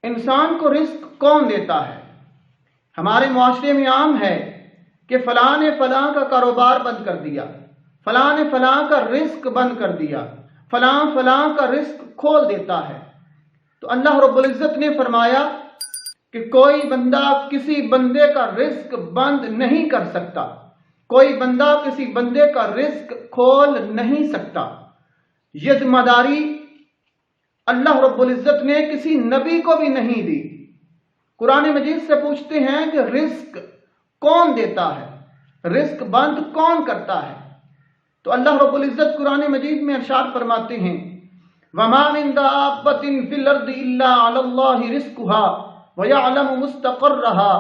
انسان کو رزق کون دیتا ہے؟ ہمارے معاشرے میں عام ہے کہ فلاں نے فلاں کا کاروبار بند کر دیا، فلاں نے فلاں کا رزق بند کر دیا، فلاں فلاں کا رزق کھول دیتا ہے۔ تو اللہ رب العزت نے فرمایا کہ کوئی بندہ کسی بندے کا رزق بند نہیں کر سکتا، کوئی بندہ کسی بندے کا رزق کھول نہیں سکتا۔ یہ ذمہ داری اللہ رب العزت نے کسی نبی کو بھی نہیں دی۔ قرآن مجید سے پوچھتے ہیں کہ رزق کون دیتا ہے، رزق بند کون کرتا ہے؟ تو اللہ رب العزت قرآن مجید میں ارشاد فرماتے ہیں وَمَا مِن دَابَّةٍ فِي الْأَرْضِ إِلَّا عَلَى اللَّهِ رِزْقُهَا وَيَعْلَمُ مُسْتَقَرَّهَا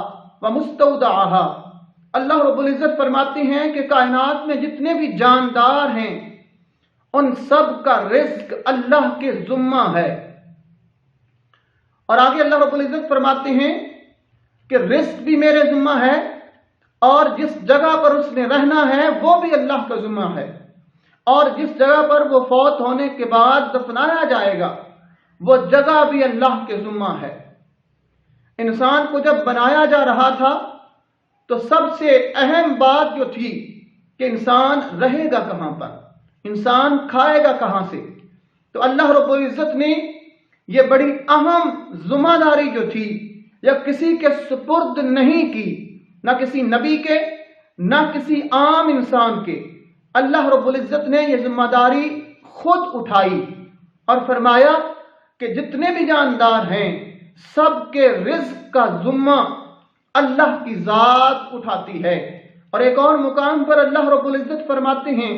وَمُسْتَوْدَعَهَا۔ اللہ رب العزت فرماتے ہیں کہ کائنات میں جتنے بھی جاندار ہیں ان سب کا رزق اللہ کے ذمہ ہے۔ اور آگے اللہ رب العزت فرماتے ہیں کہ رزق بھی میرے ذمہ ہے اور جس جگہ پر اس نے رہنا ہے وہ بھی اللہ کا ذمہ ہے، اور جس جگہ پر وہ فوت ہونے کے بعد دفنایا جائے گا وہ جگہ بھی اللہ کے ذمہ ہے۔ انسان کو جب بنایا جا رہا تھا تو سب سے اہم بات جو تھی کہ انسان رہے گا کہاں پر، انسان کھائے گا کہاں سے، تو اللہ رب العزت نے یہ بڑی اہم ذمہ داری جو تھی یا کسی کے سپرد نہیں کی، نہ کسی نبی کے نہ کسی عام انسان کے۔ اللہ رب العزت نے یہ ذمہ داری خود اٹھائی اور فرمایا کہ جتنے بھی جاندار ہیں سب کے رزق کا ذمہ اللہ کی ذات اٹھاتی ہے۔ اور ایک اور مقام پر اللہ رب العزت فرماتے ہیں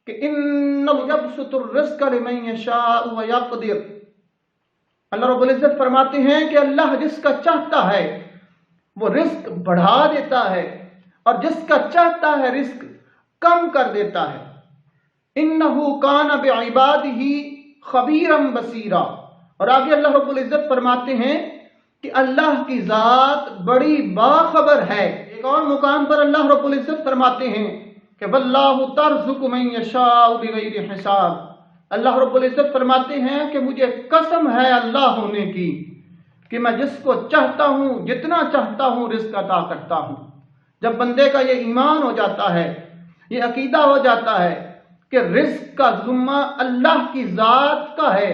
کہ إِنَّهُ يَبْسُطُ الرِّزْقَ لِمَن يَشَاءُ وَيَقْدِرُ۔ اللہ رب العزت فرماتے ہیں کہ اللہ جس کا چاہتا ہے وہ رزق بڑھا دیتا ہے اور جس کا چاہتا ہے رزق کم کر دیتا ہے۔ إِنَّهُ كَانَ بِعِبَادِهِ خَبِيرًا بَصِيرًا۔ اور آگے اللہ رب العزت فرماتے ہیں کہ اللہ کی ذات بڑی باخبر ہے۔ ایک اور مقام پر اللہ رب العزت فرماتے ہیں کہ وَاللَّهُ تَرْزُقُ مَن يَشَاءُ بِغَيْرِ حِسَابٍ۔ اللہ رب العزت فرماتے ہیں کہ مجھے قسم ہے اللہ ہونے کی کہ میں جس کو چاہتا ہوں جتنا چاہتا ہوں رزق عطا کرتا ہوں۔ جب بندے کا یہ ایمان ہو جاتا ہے، یہ عقیدہ ہو جاتا ہے کہ رزق کا ذمہ اللہ کی ذات کا ہے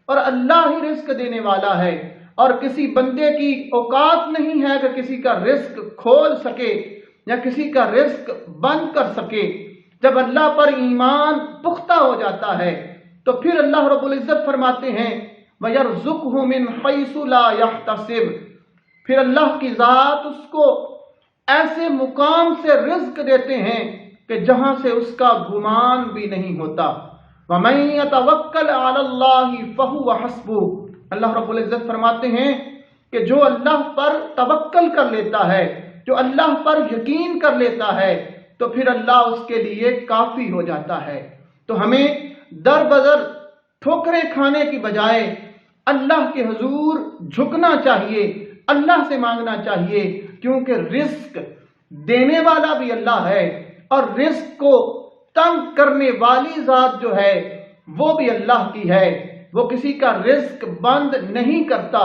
اور اللہ ہی رزق دینے والا ہے اور کسی بندے کی اوقات نہیں ہے کہ کسی کا رزق کھول سکے یا کسی کا رزق بند کر سکے، جب اللہ پر ایمان پختہ ہو جاتا ہے تو پھر اللہ رب العزت فرماتے ہیں وَيَرْزُقْهُ مِنْ حَيْثُ لَا يَحْتَسِبُ۔ پھر اللہ کی ذات اس کو ایسے مقام سے رزق دیتے ہیں کہ جہاں سے اس کا گمان بھی نہیں ہوتا۔ وَمَن يَتَوَكَّلْ عَلَى اللَّهِ فَهُوَ حَسْبُهُ۔ اللہ رب العزت فرماتے ہیں کہ جو اللہ پر توکل کر لیتا ہے، جو اللہ پر یقین کر لیتا ہے تو پھر اللہ اس کے لیے کافی ہو جاتا ہے۔ تو ہمیں در بدر ٹھوکریں کھانے کی بجائے اللہ کے حضور جھکنا چاہیے، اللہ سے مانگنا چاہیے، کیونکہ رزق دینے والا بھی اللہ ہے اور رزق کو تنگ کرنے والی ذات جو ہے وہ بھی اللہ کی ہے۔ وہ کسی کا رزق بند نہیں کرتا،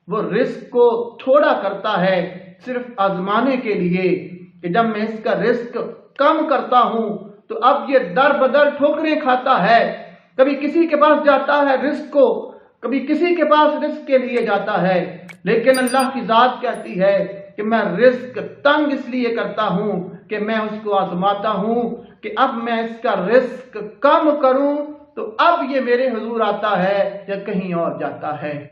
وہ رزق کو تھوڑا کرتا ہے صرف آزمانے کے لیے کہ جب میں اس کا رزق کم کرتا ہوں تو اب یہ در بدر ٹھوکریں کھاتا ہے، کبھی کسی کے پاس جاتا ہے رزق کو، کبھی کسی کے پاس رزق کے لیے جاتا ہے، لیکن اللہ کی ذات کہتی ہے کہ میں رزق تنگ اس لیے کرتا ہوں کہ میں اس کو آزماتا ہوں کہ اب میں اس کا رزق کم کروں تو اب یہ میرے حضور آتا ہے یا کہیں اور جاتا ہے۔